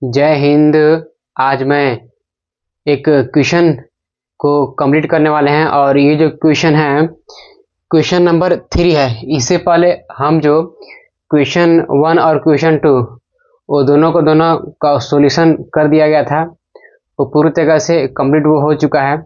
जय हिंद। आज मैं एक क्वेश्चन को कंप्लीट करने वाले हैं और ये जो क्वेश्चन है क्वेश्चन नंबर 3 है। इससे पहले हम जो क्वेश्चन 1 और क्वेश्चन 2 वो दोनों का सॉल्यूशन कर दिया गया था, वो पूरी तरह से कंप्लीट वो हो चुका है।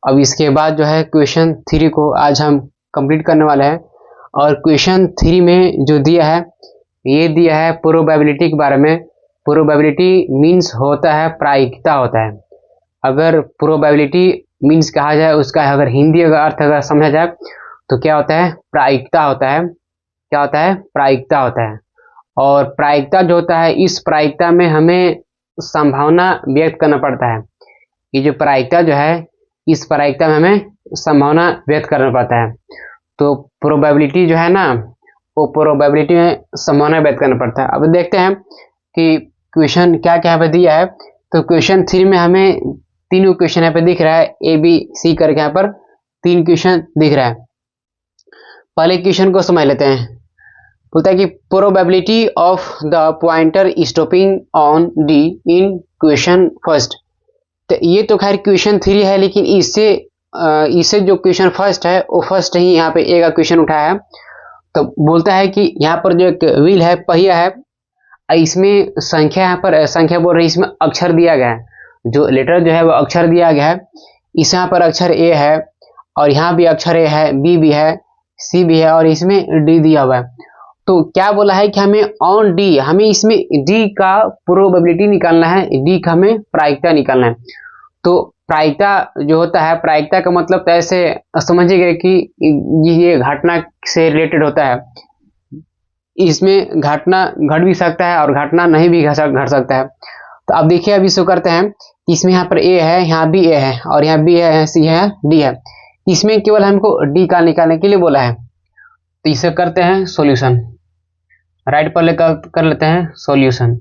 अब इसके बाद जो है क्वेश्चन 3 को आज हम कंप्लीट करने वाले हैं। और क्वेश्चन 3 में जो दिया है ये दिया है प्रोबेबिलिटी के बारे में। प्रोबेबिलिटी मीन्स होता है प्रायिकता होता है। अगर प्रोबेबिलिटी मीन्स कहा जाए उसका अगर हिंदी अर्थ अगर समझा जाए तो क्या होता है, प्रायिकता होता है। क्या होता है, प्रायिकता होता है। और प्रायिकता जो होता है, इस प्रायिकता में हमें संभावना व्यक्त करना पड़ता है। ये जो प्रायिकता जो है, इस प्रायिकता में हमें संभावना व्यक्त करना पड़ता है। तो प्रोबेबिलिटी जो है ना, वो प्रोबेबिलिटी में संभावना व्यक्त करना पड़ता है। अब देखते हैं कि क्वेश्चन क्या क्या यहाँ पे दिया है। तो क्वेश्चन 3 में हमें तीनों क्वेश्चन यहाँ पे दिख रहा है, ए बी सी करके यहाँ पर 3 क्वेश्चन दिख रहा है। पहले क्वेश्चन को समझ लेते हैं। बोलता है कि probability of the pointer stopping on D in question first. तो ये तो खैर क्वेश्चन 3 है, लेकिन इससे जो क्वेश्चन फर्स्ट है वो फर्स्ट ही यहाँ पे ए का क्वेश्चन उठाया है। तो बोलता है कि यहाँ पर जो एक व्हील है, पहिया है, इसमें संख्या यहाँ पर संख्या बोल रही है, इसमें अक्षर दिया गया है। जो लेटर जो है वो अक्षर दिया गया है। इस यहाँ पर अक्षर ए है और यहाँ भी अक्षर ए है, बी भी है, सी भी है और इसमें डी दिया हुआ है। तो क्या बोला है कि हमें ऑन डी, हमें इसमें डी का प्रोबेबिलिटी निकालना है, डी का हमें प्रायिकता निकालना है। तो प्रायिकता जो होता है, प्रायिकता का मतलब तो ऐसे समझिएगा कि ये घटना से रिलेटेड होता है। इसमें घटना घट भी सकता है और घटना नहीं भी घट सकता है। तो अब देखिए, अब इसको करते हैं। इसमें यहाँ पर ए है, यहाँ भी ए है और यहाँ बी है, सी है, डी है। इसमें केवल हमको डी का निकालने के लिए बोला है। तो इसे करते हैं सॉल्यूशन। राइट पर कर लेते हैं सॉल्यूशन।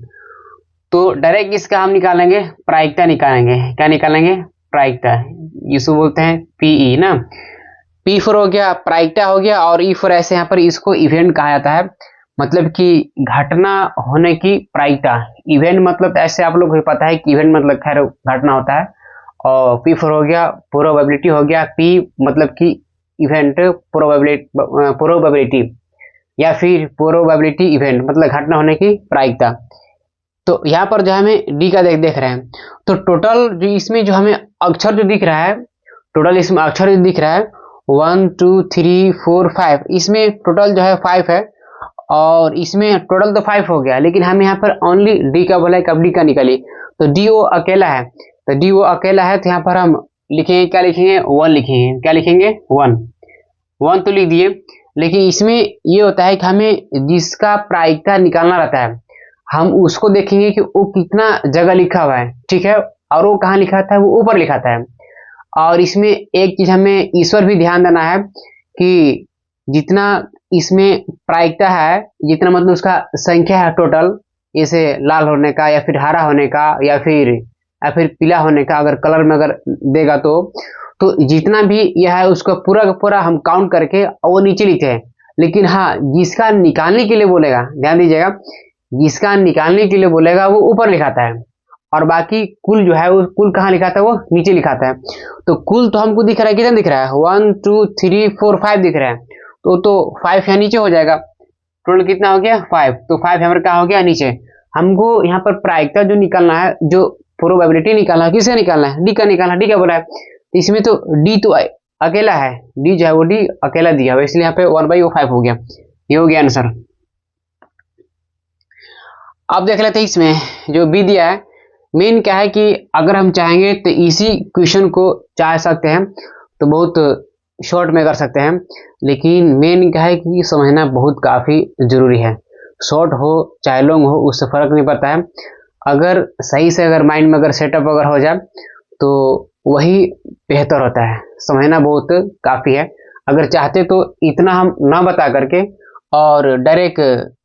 तो डायरेक्ट इसका हम निकालेंगे, प्रायिकता निकालेंगे। क्या निकालेंगे? प्रायिकता। इसको बोलते हैं पीई ना। पी फॉर हो गया प्रायिकता हो गया, और ई फॉर ऐसे यहाँ पर इसको इवेंट कहा जाता है, मतलब कि घटना होने की प्रायिकता। इवेंट मतलब ऐसे आप लोग को पता है कि इवेंट मतलब खैर घटना होता है। और पी फॉर हो गया प्रोबेबिलिटी हो गया, पी मतलब कि इवेंट, प्रोबेबिलिटी या फिर प्रोबेबिलिटी इवेंट मतलब घटना होने की प्रायिकता। तो यहाँ पर जो हमें डी का देख रहे हैं। तो टोटल जो इसमें जो हमें अक्षर जो दिख रहा है, टोटल इसमें अक्षर जो दिख रहा है 1 2 3 4 5, इसमें टोटल जो है 5 है। और इसमें टोटल तो 5 हो गया, लेकिन हम यहाँ पर ओनली डी का बोला है, कब डी का निकाली। तो डी वो अकेला है, तो डी वो अकेला है, तो यहाँ पर हम लिखेंगे, क्या लिखेंगे? 1 लिखेंगे। क्या लिखेंगे? 1 तो लिख दिए। लेकिन इसमें ये होता है कि हमें जिसका प्रायिकता निकालना रहता है, हम उसको देखेंगे कि वो कितना जगह लिखा हुआ है, ठीक है, और वो कहाँ लिखा था, वो ऊपर लिखा था। और इसमें एक चीज हमें ईश्वर भी ध्यान देना है कि जितना इसमें प्रायिकता है, जितना मतलब उसका संख्या है टोटल, जैसे लाल होने का या फिर हरा होने का या फिर पीला होने का, अगर कलर में अगर देगा तो जितना भी यह है उसका पूरा का पूरा हम काउंट करके वो नीचे लिखते हैं। लेकिन हाँ, जिसका निकालने के लिए बोलेगा, ध्यान दीजिएगा, जिसका निकालने के लिए बोलेगा वो ऊपर लिखाता है, और बाकी कुल जो है वो कुल कहाँ लिखाता है, वो नीचे लिखाता है। तो कुल तो हमको दिख रहा है, कितना दिख रहा है? 1 2 3 4 5 दिख रहा है। तो 5 यहाँ नीचे हो जाएगा। टोटल कितना हो गया? 5। तो 5 हमारे कहाँ हो गया? नीचे। हमको यहाँ पर प्रायिकता जो निकालना है, जो प्रोबेबिलिटी निकालना है, किसका निकालना है? डी का निकालना। डी का बोला है, इसमें तो डी तो अकेला है, डी जो है वो डी अकेला दिया हुआ, इसलिए यहाँ पे 1/5 हो गया। ये हो गया आंसर। अब देख लेते हैं इसमें जो बी दिया है। मेन क्या है कि अगर हम चाहेंगे तो इसी क्वेश्चन को चाह सकते हैं, तो बहुत शॉर्ट में कर सकते हैं। लेकिन मेन क्या है कि समझना बहुत काफ़ी ज़रूरी है। शॉर्ट हो चाहे लॉन्ग हो, उससे फ़र्क नहीं पड़ता है। अगर सही से अगर माइंड में अगर सेटअप अगर हो जाए तो वही बेहतर होता है। समझना बहुत काफ़ी है। अगर चाहते तो इतना हम ना बता करके और डायरेक्ट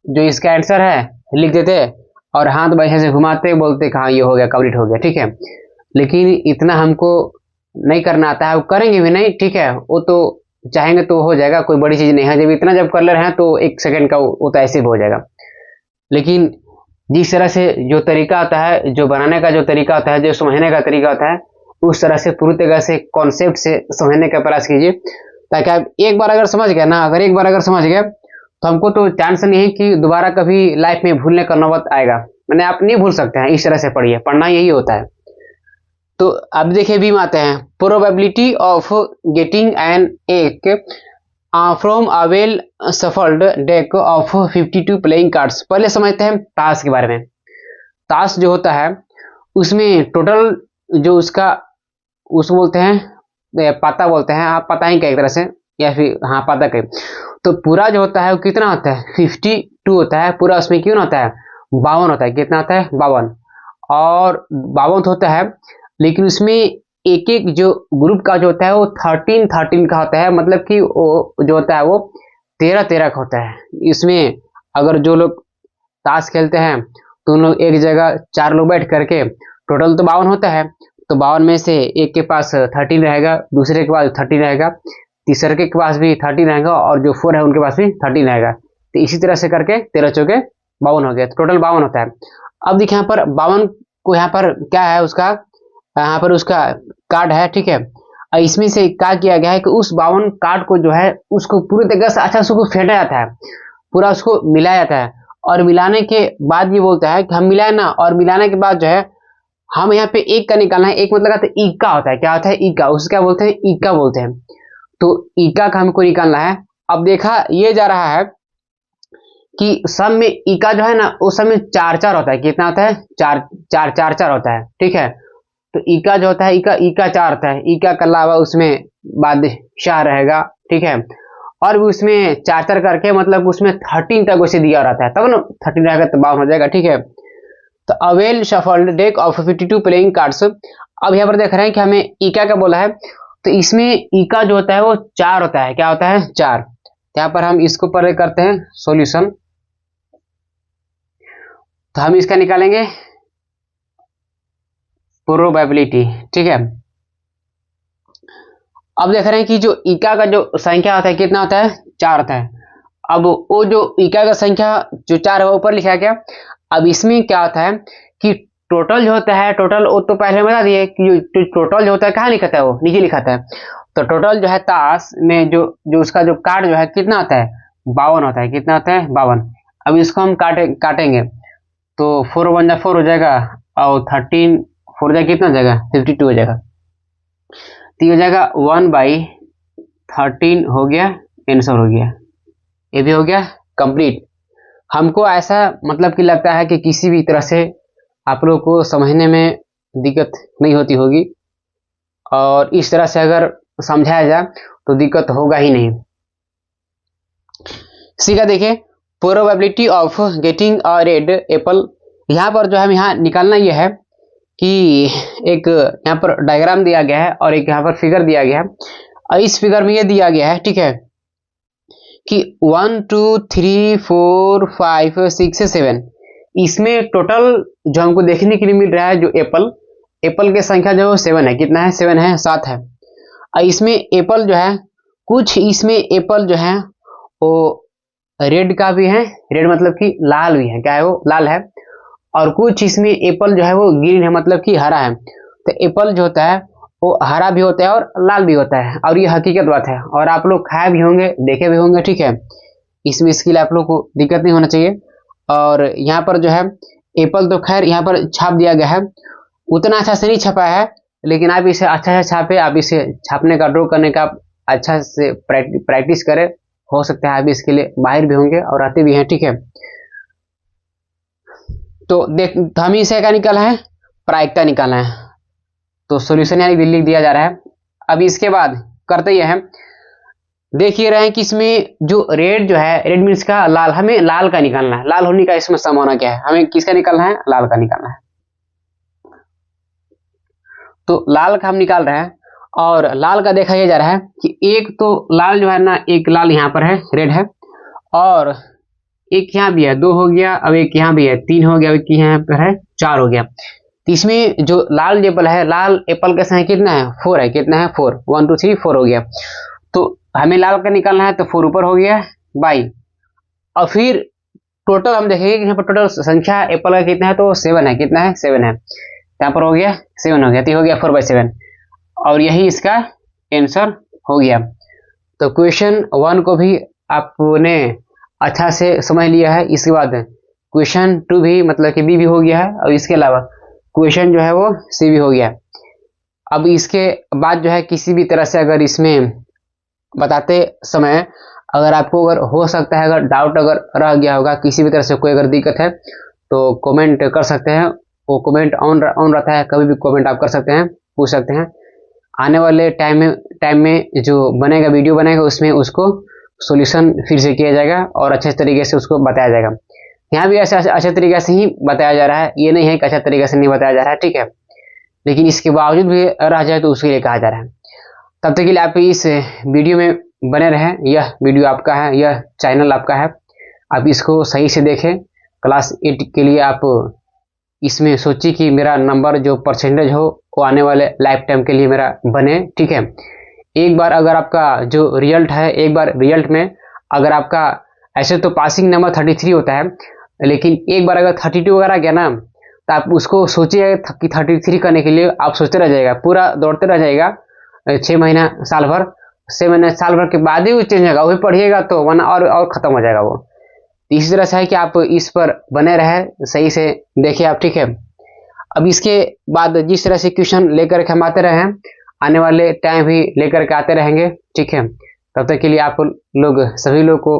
जो इसका आंसर है लिख देते और हाथ वैसे से घुमाते बोलते कहाँ ये हो गया, कंप्लीट हो गया, ठीक है। लेकिन इतना हमको नहीं करना आता है, वो करेंगे भी नहीं, ठीक है। वो तो चाहेंगे तो हो जाएगा, कोई बड़ी चीज़ नहीं है। जब इतना जब कर ले रहे हैं तो 1 सेकंड का वो तो ऐसे भी हो जाएगा। लेकिन जिस तरह से जो तरीका होता है, जो बनाने का जो तरीका होता है, जो समझने का तरीका होता है, उस तरह से पूरी तरह से कॉन्सेप्ट से समझने का प्रयास कीजिए, ताकि आप एक बार अगर समझ गए ना, अगर एक बार अगर समझ गए तो हमको तो चांस नहीं है कि दोबारा कभी लाइफ में भूलने का नौबत आएगा। मैंने आप नहीं भूल सकते हैं, इस तरह से पढ़िए, पढ़ना यही होता है। तो अब देखिए बी में आते हैं, प्रोबेबिलिटी ऑफ गेटिंग एन एक from a well shuffled deck of 52 playing cards. पहले समझते हैं ताश के बारे में। ताश जो होता है उसमें टोटल जो उसका उसको बोलते हैं पाता बोलते हैं, आप पता ही कई तरह से, या फिर हाँ पाता कहीं। तो पूरा जो होता है वो कितना होता है 52 होता है पूरा। उसमें क्यों होता है 52 होता है, कितना होता है 52, और 52 होता है। लेकिन उसमें एक एक जो ग्रुप का जो होता है वो 13 का होता है, मतलब कि वो जो होता है वो 13 का होता है। इसमें अगर जो लोग ताश खेलते हैं तो उन लोग एक जगह 4 लोग बैठ करके, टोटल तो 52 होता है, तो 52 में से एक के पास 13 रहेगा, दूसरे के पास 13 रहेगा, तीसरे के पास भी 13 रहेगा, और जो 4 है उनके पास भी 13 रहेगा। तो इसी तरह से करके 13 चौके 52 हो गया, तो टोटल 52 होता है। अब देखिए यहाँ पर 52 को यहाँ पर क्या है उसका, यहाँ पर उसका कार्ड है, ठीक है। इसमें से क्या किया गया है कि उस 52 कार्ड को जो है उसको पूरी तरह से अच्छा से उसको फेंटा जाता है, पूरा उसको मिलाया जाता है, और मिलाने के बाद ये बोलता है कि हम मिलाए ना, और मिलाने के बाद जो है हम यहाँ पे एक का निकालना है। एक मतलब इक्का होता है, क्या होता है इक्का, उसको क्या बोलते हैं इक्का बोलते हैं। तो इक्का का हमको निकालना है। अब देखा ये जा रहा है कि सब में इक्का जो है ना उस सब में 4 होता है, कितना होता है 4 होता है, ठीक है। तो इक्का जो होता है इक्का 4 होता है। इक्का के अलावा उसमें बादशाह रहेगा, ठीक है, और भी उसमें 4 करके, मतलब उसमें 13 तक उसे दिया रहता है, तब ना 13 रहेगा तो 52 हो जाएगा, ठीक है। तो avail shuffled deck of 52 playing cards. अब यहाँ पर देख रहे हैं कि हमें इका का बोला है, तो इसमें इका जो होता है वो 4 होता है, क्या होता है 4। यहाँ पर हम इसको पहले करते हैं सॉल्यूशन, तो हम इसका निकालेंगे प्रोबेबिलिटी, ठीक है। अब देख रहे हैं कि जो इका का जो संख्या होता है कितना होता है 4 होता है। अब वो जो इका का संख्या जो 4 है वो ऊपर लिखा गया। अब इसमें क्या होता है कि टोटल जो होता है, टोटल वो तो पहले बता दिए कि जो टोटल जो होता है कहाँ लिखा था, वो नीचे लिखा था। तो टोटल जो है ताश में जो जो उसका जो कार्ड जो है कितना होता है 52 होता है, कितना होता है 52। अब इसको हम काटेंगे तो 4 1 जा 4 हो जाएगा, और 13 4 जा कितना हो जाएगा 52 हो जाएगा। तो ये हो जाएगा 1/13 हो गया, आंसर हो गया, ये भी हो गया कंप्लीट। हमको ऐसा मतलब कि लगता है कि किसी भी तरह से आप लोग को समझने में दिक्कत नहीं होती होगी, और इस तरह से अगर समझाया जाए तो दिक्कत होगा ही नहीं। सीखा देखिए, probability of getting a red Apple. यहाँ पर जो हम यहाँ निकालना यह है कि एक यहाँ पर डायग्राम दिया गया है और एक यहाँ पर फिगर दिया गया है, और इस फिगर में ये दिया गया है, ठीक है, कि 1 2 3 4 5 6 7, इसमें टोटल जो हमको देखने के लिए मिल रहा है जो एप्पल की संख्या जो 7 है, कितना है 7 है 7 है। और इसमें एप्पल जो है कुछ इसमें एप्पल जो है वो रेड का भी है, रेड मतलब कि लाल भी है, क्या है वो लाल है, और कुछ इसमें एप्पल जो है वो ग्रीन है, मतलब कि हरा है। तो एप्पल जो होता है वो हरा भी होता है और लाल भी होता है, और ये हकीकत बात है, और आप लोग खाए भी होंगे देखे भी होंगे, ठीक है। इसमें इसके लिए आप लोग को दिक्कत नहीं होना चाहिए। और यहाँ पर जो है एप्पल तो खैर यहाँ पर छाप दिया गया है, उतना अच्छा से नहीं छपा है, लेकिन आप इसे अच्छा से छापे, आप इसे छापने का ड्रॉ करने का अच्छा से प्रैक्टिस करें। हो सकता है आप इसके लिए बाहर भी होंगे और आते भी हैं, ठीक है। तो हम इसे क्या निकाला है प्रायिकता निकालना है, तो सॉल्यूशन यानी लिख दिया जा रहा है। अब इसके बाद करते ही है, देखिए रहे हैं कि इसमें जो रेड जो है, रेड मीन्स का लाल, हमें लाल का निकालना है। लाल होने का इसमें संभावना क्या है, हमें किसका निकालना है लाल का निकालना है। तो लाल का हम निकाल रहे हैं, और लाल का देखा जा रहा है कि एक तो लाल जो है ना, एक लाल यहाँ पर है रेड है, और एक यहाँ भी है 2 हो गया, अब एक यहाँ भी है 3 हो गया, एक यहाँ पर है 4 हो गया। तो इसमें जो लाल एप्पल है, लाल एप्पल का संख्या कितना है 4 है, कितना है 4, 1 2 3 4 हो गया। तो हमें लाल का निकालना है, तो 4 ऊपर हो गया बाई, और फिर टोटल हम देखेंगे कि यहाँ पर टोटल संख्या एप्पल का कितना है, तो 7 है। कितना है? 7 है। यहाँ पर हो गया 7 हो गया, तो हो गया 4/7 और यही इसका आंसर हो गया। तो क्वेश्चन 1 को भी आपने अच्छा से समझ लिया है। इसके बाद क्वेश्चन 2 भी मतलब कि बी भी हो गया है और इसके अलावा क्वेश्चन जो है वो सी भी हो गया। अब इसके बाद जो है किसी भी तरह से अगर इसमें बताते समय अगर आपको अगर हो सकता है अगर डाउट अगर रह गया होगा, किसी भी तरह से कोई अगर दिक्कत है तो कमेंट कर सकते हैं। वो कमेंट ऑन रहता है, कभी भी कमेंट आप कर सकते हैं, पूछ सकते हैं। आने वाले टाइम में जो बनेगा वीडियो बनेगा उसमें उसको सॉल्यूशन फिर से किया जाएगा और अच्छे तरीके से उसको बताया जाएगा। यहाँ भी ऐसे अच्छे तरीके से ही बताया जा रहा है, ये नहीं है कि अच्छा तरीके से नहीं बताया जा रहा है, ठीक है, लेकिन इसके बावजूद भी रह जाए तो उसके लिए कहा जा रहा है। तब तक के लिए आप इस वीडियो में बने रहें। यह वीडियो आपका है, यह चैनल आपका है, आप इसको सही से देखें। क्लास 8 के लिए आप इसमें सोचिए कि मेरा नंबर जो परसेंटेज हो वो आने वाले लाइफ टाइम के लिए मेरा बने, ठीक है। एक बार अगर आपका जो रिजल्ट है, एक बार रिजल्ट में अगर आपका ऐसे तो पासिंग नंबर 33 होता है, लेकिन एक बार अगर 32 वगैरह गया ना तो आप उसको सोचिएगा कि 33 करने के लिए आप सोचते रह जाएगा, पूरा दौड़ते रह जाएगा 6 महीना साल भर। 6 महीने साल भर के बाद ही वो चेंज होगा, वही पढ़िएगा तो वरना और खत्म हो जाएगा वो। इसी तरह से है कि आप इस पर बने रहे, सही से देखिए आप, ठीक है। अब इसके बाद जिस तरह से क्वेश्चन लेकर के हम आते रहे हैं, आने वाले टाइम भी लेकर के आते रहेंगे, ठीक है। तब तक के लिए आप लोग सभी लोग को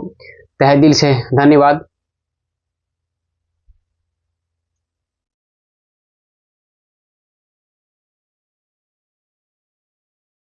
तहे दिल से धन्यवाद।